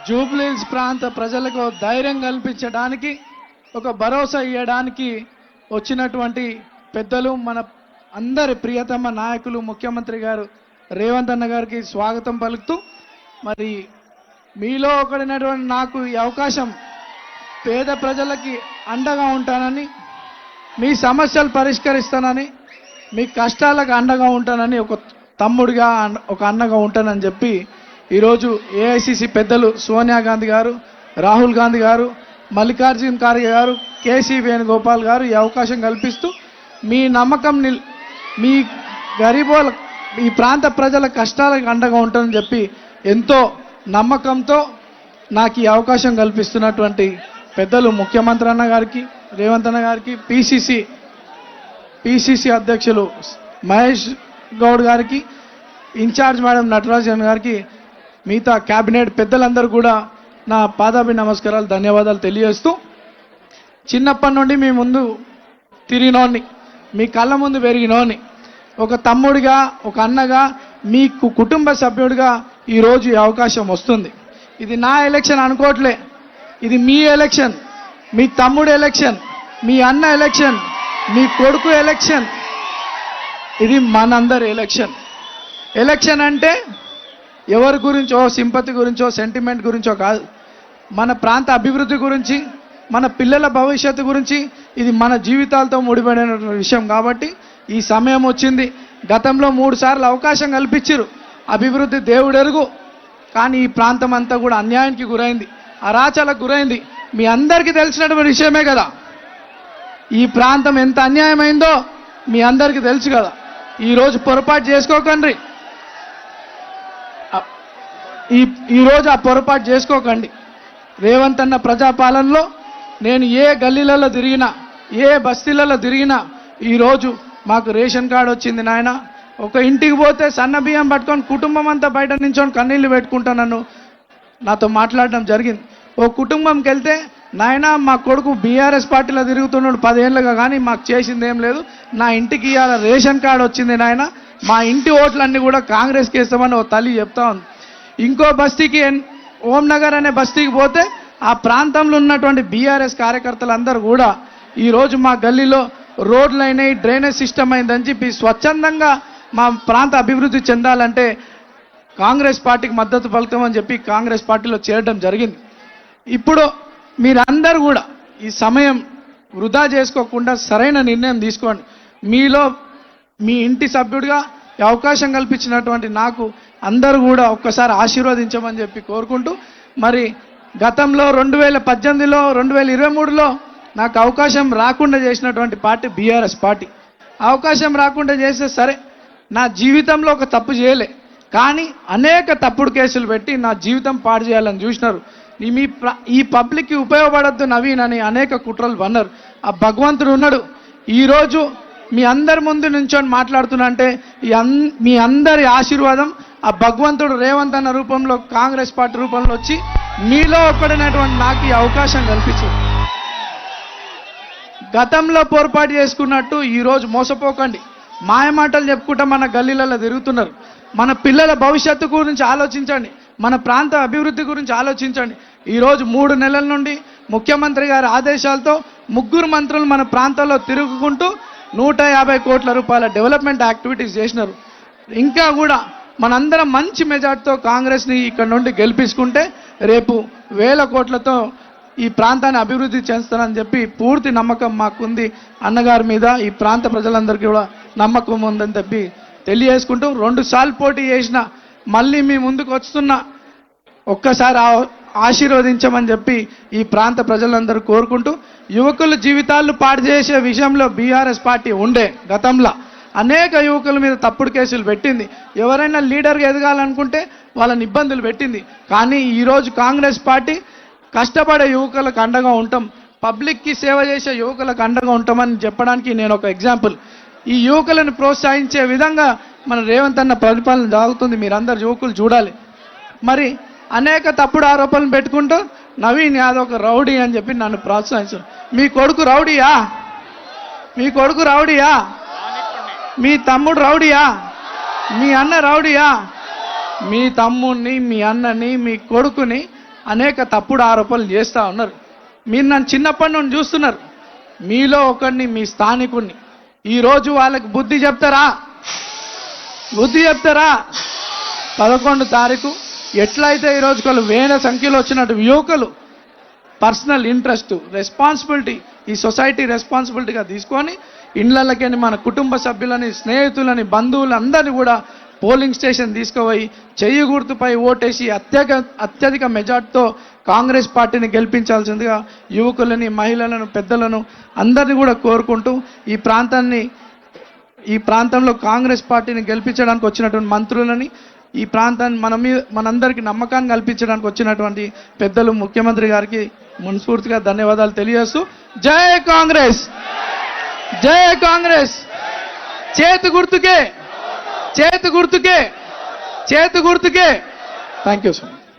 జూబ్లీహిల్స్ ప్రాంత ప్రజలకు ధైర్యం కల్పించడానికి, ఒక భరోసా ఇవ్వడానికి వచ్చినటువంటి పెద్దలు, మన అందరి ప్రియతమ నాయకులు ముఖ్యమంత్రి గారు రేవంత్ అన్న గారికి స్వాగతం పలుకుతూ, మరి మీలో ఒకడైనటువంటి నాకు ఈ అవకాశం, పేద ప్రజలకి అండగా ఉంటానని, మీ సమస్యలు పరిష్కరిస్తానని, మీ కష్టాలకు అండగా ఉంటానని, ఒక తమ్ముడిగా ఒక అన్నగా ఉంటానని చెప్పి ఈరోజు ఏఐసిసి పెద్దలు సోనియా గాంధీ గారు, రాహుల్ గాంధీ గారు, మల్లికార్జున ఖార్గే గారు, కేసీ వేణుగోపాల్ గారు ఈ అవకాశం కల్పిస్తూ, మీ నమ్మకం మీ గరీబోల ఈ ప్రాంత ప్రజల కష్టాలకు అండగా ఉంటానని చెప్పి ఎంతో నమ్మకంతో నాకు ఈ అవకాశం కల్పిస్తున్నటువంటి పెద్దలు ముఖ్యమంత్రి అన్న గారికి, రేవంత్ అన్న గారికి, పిసిసి అధ్యక్షులు మహేష్ గౌడ్ గారికి, ఇన్ఛార్జ్ మేడం నటరాజన్ గారికి, మిగతా క్యాబినెట్ పెద్దలందరూ కూడా నా పాదాభి నమస్కారాలు, ధన్యవాదాలు తెలియజేస్తూ, చిన్నప్పటి నుండి మీ ముందు తిరిగినోని, మీ కళ్ళ ముందు పెరిగినోని, ఒక తమ్ముడిగా, ఒక అన్నగా, మీకు కుటుంబ సభ్యుడిగా ఈరోజు ఈ అవకాశం వస్తుంది. ఇది నా ఎలక్షన్ అనుకోవట్లే, ఇది మీ ఎలక్షన్, మీ తమ్ముడు ఎలక్షన్, మీ అన్న ఎలక్షన్, మీ కొడుకు ఎలక్షన్, ఇది మనందరి ఎలక్షన్. ఎలక్షన్ అంటే ఎవరి గురించో, సింపతి గురించో, సెంటిమెంట్ గురించో కాదు, మన ప్రాంత అభివృద్ధి గురించి, మన పిల్లల భవిష్యత్తు గురించి, ఇది మన జీవితాలతో ముడిపడిన విషయం. కాబట్టి ఈ సమయం వచ్చింది. గతంలో 3 సార్లు అవకాశం కల్పించారు, అభివృద్ధి దేవుడెరుగు, కానీ ఈ ప్రాంతం అంతా కూడా అన్యాయానికి గురైంది, అరాచలకు గురైంది. మీ అందరికీ తెలిసినటువంటి విషయమే కదా, ఈ ప్రాంతం ఎంత అన్యాయమైందో మీ అందరికీ తెలుసు కదా. ఈరోజు పొరపాటు చేసుకోకండి, ఈరోజు ఆ పొరపాటు చేసుకోకండి. రేవంత్ అన్న ప్రజాపాలనలో నేను ఏ గల్లీలలో తిరిగినా, ఏ బస్తీలలో తిరిగినా, ఈరోజు మాకు రేషన్ కార్డు వచ్చింది నాయన. ఒక ఇంటికి పోతే సన్న బియ్యం పట్టుకొని కుటుంబం అంతా బయట నించొని కన్నీళ్ళు పెట్టుకుంటానన్ను నాతో మాట్లాడడం జరిగింది. ఓ కుటుంబంకి వెళ్తే, నాయన మా కొడుకు బీఆర్ఎస్ పార్టీలో తిరుగుతున్నాడు 10 ఏళ్ళుగా, కానీ మాకు చేసింది ఏం లేదు, నా ఇంటికి ఇవాళ రేషన్ కార్డు వచ్చింది నాయన, మా ఇంటి ఓట్లన్నీ కూడా కాంగ్రెస్కి వేస్తామని ఓ తల్లి చెప్తా ఉంది. ఇంకో బస్తీకి, ఓంనగర్ అనే బస్తీకి పోతే, ఆ ప్రాంతంలో ఉన్నటువంటి బీఆర్ఎస్ కార్యకర్తలందరూ కూడా ఈరోజు మా గల్లీలో రోడ్లు అయినాయి, డ్రైనేజ్ సిస్టమ్ అయిందని చెప్పి స్వచ్ఛందంగా మా ప్రాంత అభివృద్ధి చెందాలంటే కాంగ్రెస్ పార్టీకి మద్దతు పలుకుతామని చెప్పి కాంగ్రెస్ పార్టీలో చేరడం జరిగింది. ఇప్పుడు మీరందరూ కూడా ఈ సమయం వృధా చేసుకోకుండా సరైన నిర్ణయం తీసుకోండి. మీలో మీ ఇంటి సభ్యుడిగా ఈ అవకాశం కల్పించినటువంటి నాకు అందరూ కూడా ఒక్కసారి ఆశీర్వదించమని చెప్పి కోరుకుంటూ, మరి గతంలో 2018లో 2023లో నాకు అవకాశం రాకుండా చేసినటువంటి పార్టీ బీఆర్ఎస్ పార్టీ. అవకాశం రాకుండా చేస్తే సరే, నా జీవితంలో ఒక తప్పు చేయలే, కానీ అనేక తప్పుడు కేసులు పెట్టి నా జీవితం పాడు చేయాలని చూసినారు. ఈ పబ్లిక్కి ఉపయోగపడద్దు నవీన్ అని అనేక కుట్రలు పన్నారు. ఆ భగవంతుడు ఉన్నాడు. ఈరోజు మీ అందరి ముందు నుంచొని మాట్లాడుతున్నా అంటే మీ అందరి ఆశీర్వాదం, ఆ భగవంతుడు రేవంత్ అన్న రూపంలో, కాంగ్రెస్ పార్టీ రూపంలో వచ్చి మీలో ఒక్కడైనటువంటి నాకు ఈ అవకాశం కల్పించు. గతంలో పొరపాటు చేసుకున్నట్టు ఈరోజు మోసపోకండి. మాయమాటలు చెప్పుకుంటా మన గల్లీలలో తిరుగుతున్నారు. మన పిల్లల భవిష్యత్తు గురించి ఆలోచించండి, మన ప్రాంత అభివృద్ధి గురించి ఆలోచించండి. ఈరోజు 3 నెలల నుండి ముఖ్యమంత్రి గారి ఆదేశాలతో 3 మంత్రులు మన ప్రాంతంలో తిరుగుకుంటూ 150 కోట్ల రూపాయల డెవలప్మెంట్ యాక్టివిటీస్ చేసినారు. ఇంకా కూడా మనందరం మంచి మెజార్టీతో కాంగ్రెస్ని ఇక్కడ నుండి గెలిపించుకుంటే రేపు 1000 కోట్లతో ఈ ప్రాంతాన్ని అభివృద్ధి చేస్తానని చెప్పి పూర్తి నమ్మకం మాకుంది. అన్నగారి మీద ఈ ప్రాంత ప్రజలందరికీ కూడా నమ్మకం ఉందని చెప్పి తెలియజేసుకుంటూ, 2 సార్లు పోటీ చేసిన మళ్ళీ మీ ముందుకు వస్తున్నా, ఒక్కసారి ఆశీర్వదించమని చెప్పి ఈ ప్రాంత ప్రజలందరూ కోరుకుంటూ, యువకుల జీవితాలు పాడు చేసే విషయంలో బీఆర్ఎస్ పార్టీ ఉండే గతంలో అనేక యువకుల మీద తప్పుడు కేసులు పెట్టింది. ఎవరైనా లీడర్గా ఎదగాలనుకుంటే వాళ్ళని ఇబ్బందులు పెట్టింది. కానీ ఈరోజు కాంగ్రెస్ పార్టీ కష్టపడే యువకులకు అండగా ఉంటాం, పబ్లిక్కి సేవ చేసే యువకులకు అండగా ఉంటామని చెప్పడానికి నేను ఒక ఎగ్జాంపుల్. ఈ యువకులను ప్రోత్సహించే విధంగా మన రేవంత్ అన్న పరిపాలన సాగుతుంది. మీరందరు యువకులు చూడాలి. మరి అనేక తప్పుడు ఆరోపణలు పెట్టుకుంటూ నవీన్ యాదవ్ ఒక రౌడీ అని చెప్పి నన్ను ప్రోత్సహించారు. మీ కొడుకు రౌడీయా? మీ కొడుకు రౌడీయా? మీ తమ్ముడు రౌడీయా? మీ అన్న రౌడీయా? మీ తమ్ముడిని, మీ అన్నని, మీ కొడుకుని అనేక తప్పుడు ఆరోపణలు చేస్తూ ఉన్నారు. మీరు నన్ను చిన్నప్పటి నుండి చూస్తున్నారు. మీలో ఒకరిని, మీ స్థానికుడిని. ఈరోజు వాళ్ళకి బుద్ధి చెప్తారా? 11 తారీఖు ఎట్లయితే ఈరోజు వాళ్ళు వేల సంఖ్యలో వచ్చినట్టు యువకులు పర్సనల్ ఇంట్రెస్ట్, రెస్పాన్సిబిలిటీ, ఈ సొసైటీ రెస్పాన్సిబిలిటీగా తీసుకొని ఇండ్లకి మన కుటుంబ సభ్యులని, స్నేహితులని, బంధువులందరినీ కూడా పోలింగ్ స్టేషన్ తీసుకుపోయి చెయ్యి గుర్తుపై ఓటేసి అత్యధిక మెజార్టీతో కాంగ్రెస్ పార్టీని గెలిపించాల్సిందిగా యువకులని, మహిళలను, పెద్దలను అందరినీ కూడా కోరుకుంటూ ఈ ప్రాంతంలో కాంగ్రెస్ పార్టీని గెలిపించడానికి వచ్చినటువంటి మంత్రులని, ఈ ప్రాంతాన్ని మనందరికీ నమ్మకాన్ని కల్పించడానికి వచ్చినటువంటి పెద్దలు, ముఖ్యమంత్రి గారికి మనస్ఫూర్తిగా ధన్యవాదాలు తెలియజేస్తూ జై కాంగ్రెస్, జై కాంగ్రెస్, చేతి గుర్తుకే, చేతి గుర్తుకే, చేతి గుర్తుకే. Thank you so much.